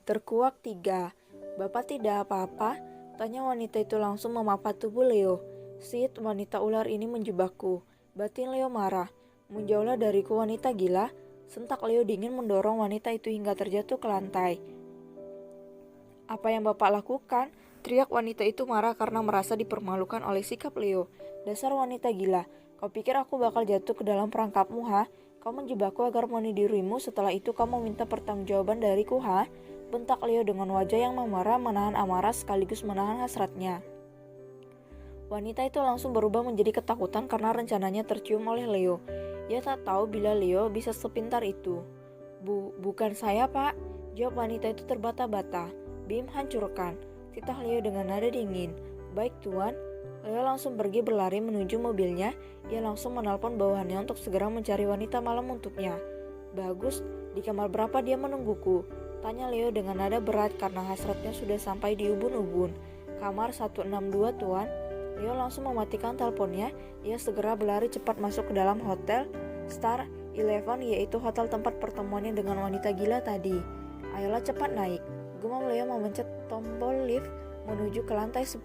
Terkuak 3. Bapak tidak apa-apa? Tanya wanita itu langsung memapat tubuh Leo. Sid, wanita ular ini menjebakku. Batin Leo marah. Menjauhlah dariku wanita gila. Sentak Leo dingin mendorong wanita itu hingga terjatuh ke lantai. Apa yang bapak lakukan? Teriak wanita itu marah karena merasa dipermalukan oleh sikap Leo. Dasar wanita gila, kau pikir aku bakal jatuh ke dalam perangkapmu, ha? Kau menjebakku agar menidurimu, setelah itu kamu minta pertanggungjawaban dariku, ha? Bentak Leo dengan wajah yang memarah, menahan amarah sekaligus menahan hasratnya. Wanita itu langsung berubah menjadi ketakutan karena rencananya tercium oleh Leo. Ia tak tahu bila Leo bisa sepintar itu. Bukan saya, Pak. Jawab wanita itu terbata-bata. Bim hancurkan. Titah Leo dengan nada dingin. Baik, Tuan. Leo langsung pergi berlari menuju mobilnya. Ia langsung menelpon bawahannya untuk segera mencari wanita malam untuknya. Bagus, di kamar berapa dia menungguku? Tanya Leo dengan nada berat karena hasratnya sudah sampai di ubun-ubun. Kamar 162, Tuan. Leo langsung mematikan teleponnya. Ia segera berlari cepat masuk ke dalam hotel Star Eleven, yaitu hotel tempat pertemuannya dengan wanita gila tadi. Ayolah cepat naik. Gumam Leo memencet tombol lift menuju ke lantai 10.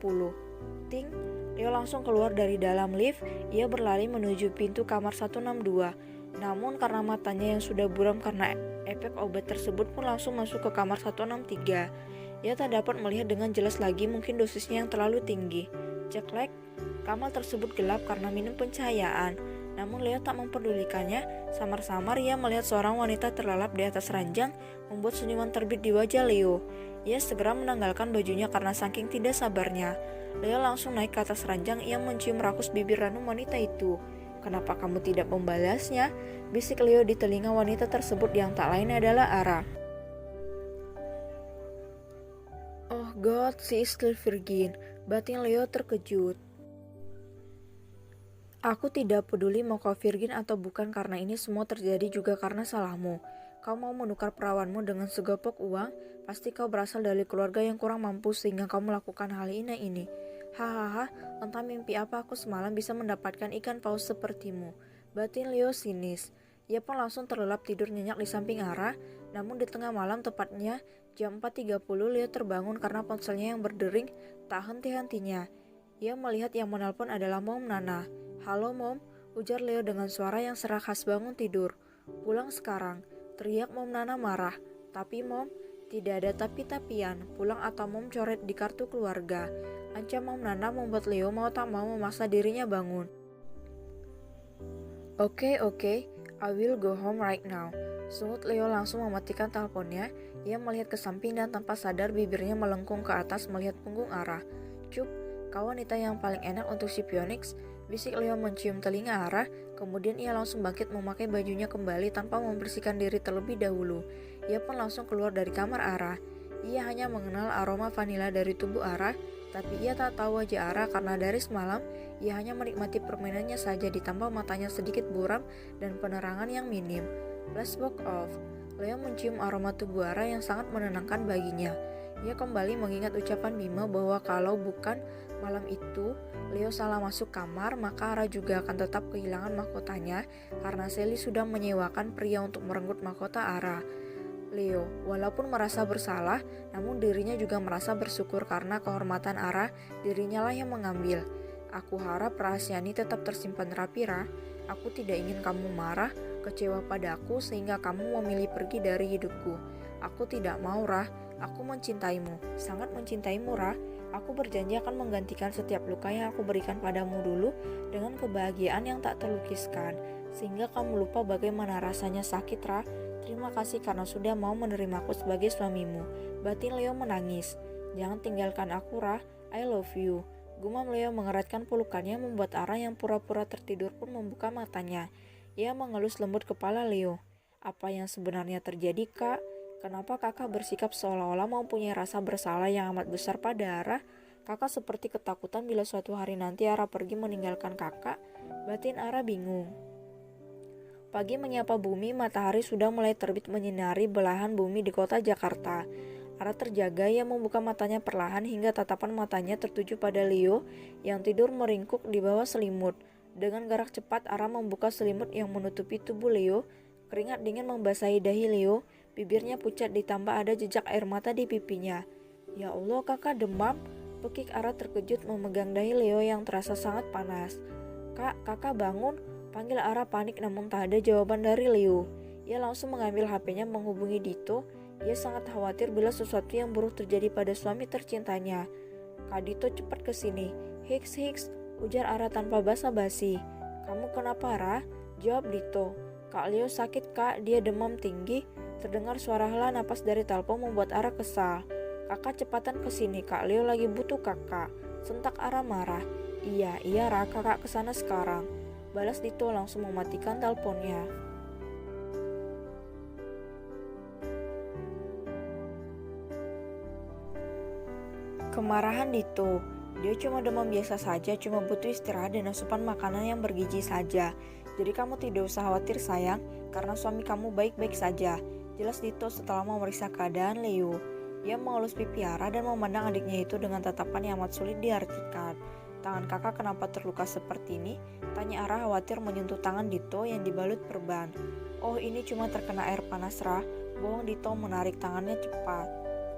Ting, Leo langsung keluar dari dalam lift. Ia berlari menuju pintu kamar 162. Namun karena matanya yang sudah buram karena efek obat tersebut pun langsung masuk ke kamar 163. Ia tak dapat melihat dengan jelas lagi, mungkin dosisnya yang terlalu tinggi. Ceklek, kamar tersebut gelap karena minim pencahayaan. Namun Leo tak mempedulikannya. Samar-samar ia melihat seorang wanita terlelap di atas ranjang, membuat senyuman terbit di wajah Leo. Ia segera menanggalkan bajunya karena saking tidak sabarnya. Leo langsung naik ke atas ranjang. Ia mencium rakus bibir ranum wanita itu. Kenapa kamu tidak membalasnya? Bisik Leo di telinga wanita tersebut yang tak lain adalah Ara. Oh God, she is still virgin. Batin Leo terkejut. Aku tidak peduli mau kau virgin atau bukan, karena ini semua terjadi juga karena salahmu. Kau mau menukar perawanmu dengan segopok uang? Pasti kau berasal dari keluarga yang kurang mampu sehingga kau melakukan hal ini. Hahaha, entah mimpi apa aku semalam bisa mendapatkan ikan paus sepertimu. Batin Leo sinis. Ia pun langsung terlelap tidur nyenyak di samping Ara. Namun di tengah malam, tepatnya jam 4.30, Leo terbangun karena ponselnya yang berdering tak henti-hentinya. Ia melihat yang menelpon adalah Mom Nana. Halo Mom, ujar Leo dengan suara yang serak khas bangun tidur. Pulang sekarang, teriak Mom Nana marah. Tapi Mom, tidak ada tapi-tapian, pulang atau Mom coret di kartu keluarga. Ancam Mom Nana membuat Leo mau tak mau memaksa dirinya bangun. Oke, I will go home right now. Sungut Leo langsung mematikan teleponnya. Ia melihat ke samping dan tanpa sadar bibirnya melengkung ke atas melihat punggung Ara. Cup, kau wanita yang paling enak untuk si Phoenix. Bisik Leo mencium telinga Ara. Kemudian ia langsung bangkit memakai bajunya kembali tanpa membersihkan diri terlebih dahulu. Ia pun langsung keluar dari kamar Ara. Ia hanya mengenal aroma vanila dari tubuh Ara, tapi ia tak tahu wajah Ara karena dari semalam ia hanya menikmati permainannya saja, ditambah matanya sedikit buram dan penerangan yang minim. Flashback off. Leo mencium aroma tubuh Ara yang sangat menenangkan baginya. Ia kembali mengingat ucapan Bima bahwa kalau bukan malam itu Leo salah masuk kamar, maka Ara juga akan tetap kehilangan mahkotanya karena Sally sudah menyewakan pria untuk merenggut mahkota Ara. Leo, walaupun merasa bersalah, namun dirinya juga merasa bersyukur karena kehormatan Ara, dirinya lah yang mengambil. Aku harap rahasia ini tetap tersimpan rapi, Ra. Aku tidak ingin kamu marah, kecewa padaku sehingga kamu memilih pergi dari hidupku. Aku tidak mau, Ra. Aku mencintaimu, sangat mencintaimu, Ra. Aku berjanji akan menggantikan setiap luka yang aku berikan padamu dulu dengan kebahagiaan yang tak terlukiskan, sehingga kamu lupa bagaimana rasanya sakit, Ra. Terima kasih karena sudah mau menerimaku sebagai suamimu. Batin Leo menangis. Jangan tinggalkan aku, Ra. I love you. Gumam Leo mengeratkan pelukannya membuat Ara yang pura-pura tertidur pun membuka matanya. Ia mengelus lembut kepala Leo. Apa yang sebenarnya terjadi, Kak? Kenapa kakak bersikap seolah-olah mempunyai rasa bersalah yang amat besar pada Ara? Kakak seperti ketakutan bila suatu hari nanti Ara pergi meninggalkan kakak. Batin Ara bingung. Pagi menyapa bumi, matahari sudah mulai terbit menyinari belahan bumi di kota Jakarta. Ara terjaga, ia membuka matanya perlahan hingga tatapan matanya tertuju pada Leo yang tidur meringkuk di bawah selimut. Dengan gerak cepat, Ara membuka selimut yang menutupi tubuh Leo. Keringat dingin membasahi dahi Leo. Bibirnya pucat ditambah ada jejak air mata di pipinya. Ya Allah, kakak demam. Pekik Ara terkejut memegang dahi Leo yang terasa sangat panas. Kak, kakak bangun. Panggil Ara panik namun tak ada jawaban dari Leo. Ia langsung mengambil HP-nya menghubungi Dito. Ia sangat khawatir bila sesuatu yang buruk terjadi pada suami tercintanya. Kak Dito, cepat ke sini. Hiks, ujar Ara tanpa basa-basi. Kamu kenapa, Ara? Jawab Dito. Kak Leo sakit, Kak. Dia demam tinggi. Terdengar suara hela napas dari telepon membuat Ara kesal. Kakak cepatan ke sini, Kak Leo lagi butuh kakak. Sentak Ara marah. Iya, Ra, kakak kesana sekarang. Balas Dito langsung mematikan teleponnya. Kemarahan Dito. Dia cuma demam biasa saja, cuma butuh istirahat dan asupan makanan yang bergizi saja. Jadi kamu tidak usah khawatir sayang, karena suami kamu baik-baik saja. Jelas Dito setelah memeriksa keadaan Leo. Ia mengelus pipi Ara dan memandang adiknya itu dengan tatapan yang amat sulit diartikan. Tangan kakak kenapa terluka seperti ini? Tanya Ara khawatir menyentuh tangan Dito yang dibalut perban. Oh, ini cuma terkena air panas, Ra. Bohong. Dito menarik tangannya cepat.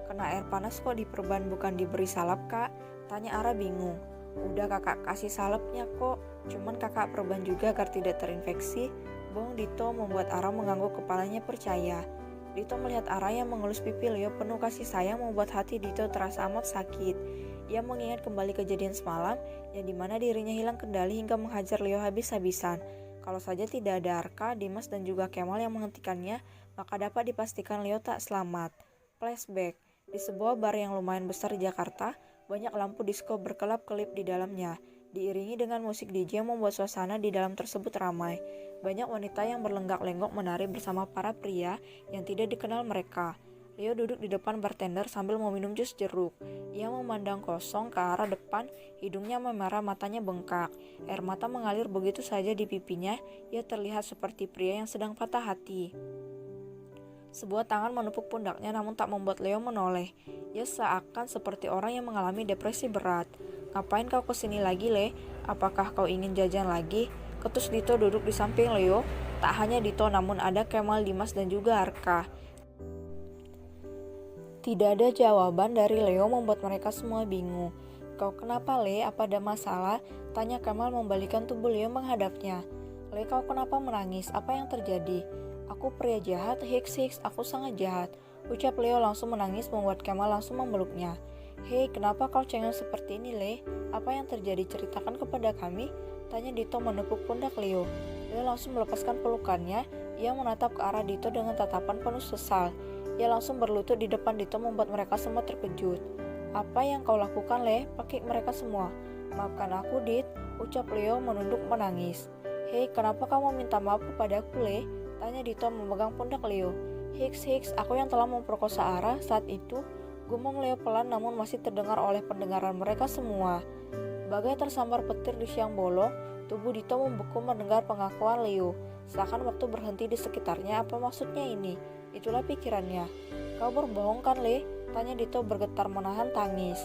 Kena air panas kok diperban, bukan diberi salep, Kak? Tanya Ara bingung. Udah kakak kasih salepnya kok, cuman kakak perban juga agar tidak terinfeksi. Bohong. Dito membuat Ara mengangguk kepalanya percaya. Dito melihat Ara yang mengelus pipi Leo penuh kasih sayang membuat hati Dito terasa amat sakit. Ia mengingat kembali kejadian semalam yang dimana dirinya hilang kendali hingga menghajar Leo habis-habisan. Kalau saja tidak ada Arka, Dimas dan juga Kemal yang menghentikannya, maka dapat dipastikan Leo tak selamat. Flashback. Di sebuah bar yang lumayan besar di Jakarta, banyak lampu disko berkelap-kelip di dalamnya. Diiringi dengan musik DJ yang membuat suasana di dalam tersebut ramai. Banyak wanita yang berlenggak-lenggok menari bersama para pria yang tidak dikenal mereka. Leo duduk di depan bartender sambil meminum jus jeruk. Ia memandang kosong ke arah depan, hidungnya memerah, matanya bengkak. Air mata mengalir begitu saja di pipinya, ia terlihat seperti pria yang sedang patah hati. Sebuah tangan menepuk pundaknya namun tak membuat Leo menoleh. Ia seakan seperti orang yang mengalami depresi berat. Ngapain kau kesini lagi, Le? Apakah kau ingin jajan lagi? Ketus Dito duduk di samping Leo. Tak hanya Dito namun ada Kemal, Dimas dan juga Arka. Tidak ada jawaban dari Leo membuat mereka semua bingung. Kau kenapa, Le? Apa ada masalah? Tanya Kemal membalikkan tubuh Leo menghadapnya. Le, kau kenapa menangis? Apa yang terjadi? Aku pria jahat, hiks, aku sangat jahat. Ucap Leo langsung menangis membuat Kemal langsung memeluknya. Hei, kenapa kau cengeng seperti ini, Le? Apa yang terjadi? Ceritakan kepada kami. Tanya Dito menepuk pundak Leo. Leo langsung melepaskan pelukannya. Ia menatap ke arah Dito dengan tatapan penuh sesal. Ia langsung berlutut di depan Dito membuat mereka semua terkejut. Apa yang kau lakukan, Le? Pakai mereka semua. Maafkan aku, Dit. Ucap Leo menunduk menangis. Hei, kenapa kamu minta maaf kepada aku, Le? Tanya Dito memegang pundak Leo. Hiks, aku yang telah memperkosa Ara saat itu. Gumam Leo pelan namun masih terdengar oleh pendengaran mereka semua. Bagai tersambar petir di siang bolong, tubuh Dito membeku mendengar pengakuan Leo. Seakan waktu berhenti di sekitarnya. Apa maksudnya ini? Itulah pikirannya. Kau berbohong kan, Le? Tanya Dito bergetar menahan tangis.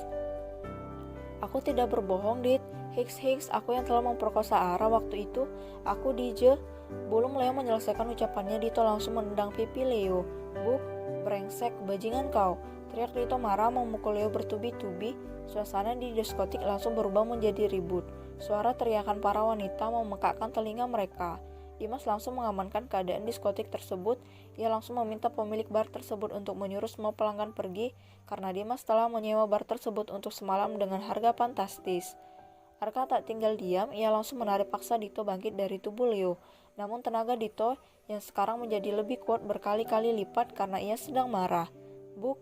Aku tidak berbohong, Dit. Hiks, aku yang telah memperkosa Ara waktu itu. Aku DJ. Belum Leo menyelesaikan ucapannya, Dito langsung menendang pipi Leo. Buk, brengsek, bajingan kau. Teriak Dito marah memukul Leo bertubi-tubi. Suasana di diskotik langsung berubah menjadi ribut. Suara teriakan para wanita memekakkan telinga mereka. Dimas langsung mengamankan keadaan diskotik tersebut. Ia langsung meminta pemilik bar tersebut untuk menyuruh semua pelanggan pergi karena Dimas telah menyewa bar tersebut untuk semalam dengan harga fantastis. Arka tak tinggal diam, ia langsung menarik paksa Dito bangkit dari tubuh Leo. Namun tenaga Dito yang sekarang menjadi lebih kuat berkali-kali lipat karena ia sedang marah. Buk,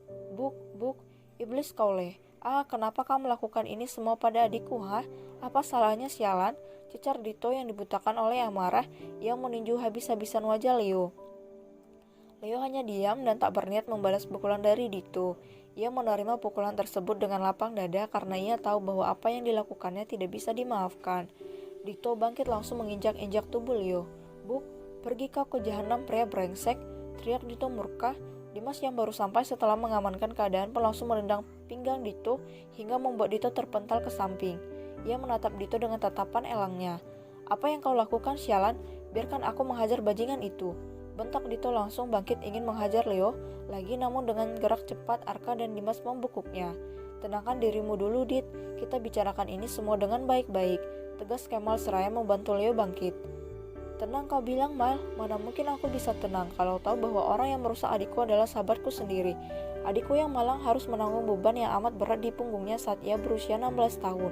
iblis kau, Le. Kenapa kau melakukan ini semua pada adikku, ha? Apa salahnya, sialan? Cecar Dito yang dibutakan oleh amarah. Ia meninju habis-habisan wajah Leo. Leo hanya diam dan tak berniat membalas pukulan dari Dito. Ia menerima pukulan tersebut dengan lapang dada karena ia tahu bahwa apa yang dilakukannya tidak bisa dimaafkan. Dito bangkit langsung menginjak-injak tubuh Leo. Buk, pergi kau ke jahanam, pria brengsek, teriak Dito murka. Dimas yang baru sampai setelah mengamankan keadaan pun langsung menendang pinggang Dito hingga membuat Dito terpental ke samping. Ia menatap Dito dengan tatapan elangnya. Apa yang kau lakukan, sialan? Biarkan aku menghajar bajingan itu. Bentak Dito langsung bangkit ingin menghajar Leo lagi, namun dengan gerak cepat Arka dan Dimas membekuknya. Tenangkan dirimu dulu Dit, kita bicarakan ini semua dengan baik-baik, tegas Kemal seraya membantu Leo bangkit. Tenang kau bilang Mal, mana mungkin aku bisa tenang kalau tahu bahwa orang yang merusak adikku adalah sahabatku sendiri. Adikku yang malang harus menanggung beban yang amat berat di punggungnya saat ia berusia 16 tahun.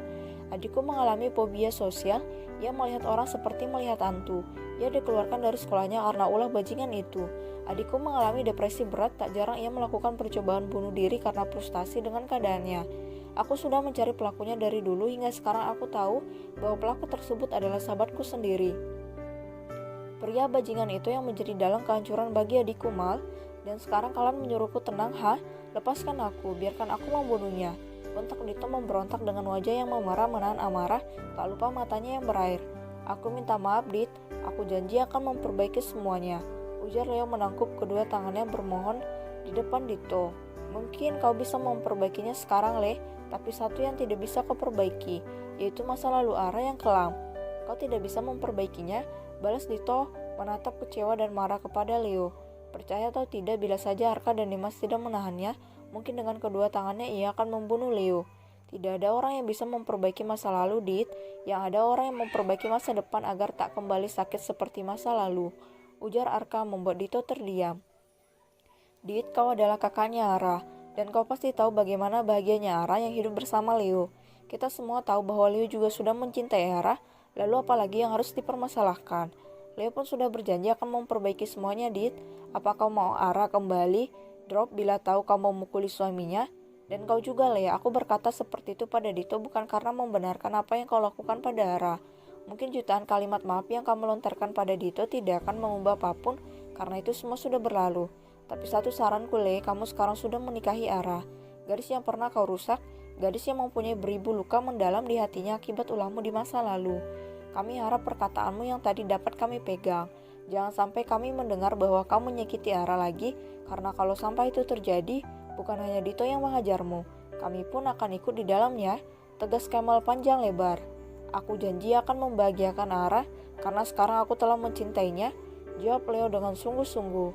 Adikku mengalami fobia sosial, ia melihat orang seperti melihat hantu. Ia dikeluarkan dari sekolahnya karena ulah bajingan itu. Adikku mengalami depresi berat, tak jarang ia melakukan percobaan bunuh diri karena frustasi dengan keadaannya. Aku sudah mencari pelakunya dari dulu hingga sekarang aku tahu bahwa pelaku tersebut adalah sahabatku sendiri. Pria bajingan itu yang menjadi dalang kehancuran bagi adikku Mal, dan sekarang kalian menyuruhku tenang, lepaskan aku, biarkan aku membunuhnya. Bentak Dito memberontak dengan wajah yang memarah menahan amarah, tak lupa matanya yang berair. Aku minta maaf Dit, aku janji akan memperbaiki semuanya, ujar Leo menangkup kedua tangannya bermohon di depan Dito. Mungkin kau bisa memperbaikinya sekarang Le, tapi satu yang tidak bisa kau perbaiki, yaitu masa lalu Ara yang kelam. Kau tidak bisa memperbaikinya, balas Dito menatap kecewa dan marah kepada Leo. Percaya atau tidak, bila saja Arka dan Dimas tidak menahannya, mungkin dengan kedua tangannya ia akan membunuh Leo. Tidak ada orang yang bisa memperbaiki masa lalu, Dit. Yang ada orang yang memperbaiki masa depan agar tak kembali sakit seperti masa lalu, ujar Arka membuat Dito terdiam. Dit, kau adalah kakaknya Ara, dan kau pasti tahu bagaimana bahagianya Ara yang hidup bersama Leo. Kita semua tahu bahwa Leo juga sudah mencintai Ara, lalu apalagi yang harus dipermasalahkan? Leo pun sudah berjanji akan memperbaiki semuanya, Dit. Apa kau mau Ara kembali drop bila tahu kau memukuli suaminya? Dan kau juga, Lea, aku berkata seperti itu pada Dito bukan karena membenarkan apa yang kau lakukan pada Ara. Mungkin jutaan kalimat maaf yang kamu lontarkan pada Dito tidak akan mengubah apapun, karena itu semua sudah berlalu. Tapi satu saranku, Le, kamu sekarang sudah menikahi Ara. Gadis yang pernah kau rusak, gadis yang mempunyai beribu luka mendalam di hatinya akibat ulahmu di masa lalu. Kami harap perkataanmu yang tadi dapat kami pegang. Jangan sampai kami mendengar bahwa kamu menyakiti Ara lagi, karena kalau sampai itu terjadi, bukan hanya Dito yang menghajarmu, kami pun akan ikut di dalamnya, tegas Kemal panjang lebar. Aku janji akan membahagiakan Ara, karena sekarang aku telah mencintainya, jawab Leo dengan sungguh-sungguh.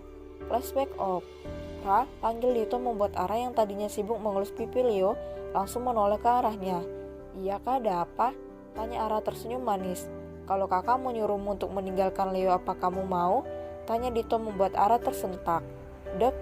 Flashback off. Ra, panggil Dito membuat Ara yang tadinya sibuk mengelus pipi Leo, langsung menoleh ke arahnya. Iya kah, ada apa? Tanya Ara tersenyum manis. Kalau kakak menyuruhmu untuk meninggalkan Leo, apa kamu mau? Tanya Dito membuat Ara tersentak. Dek,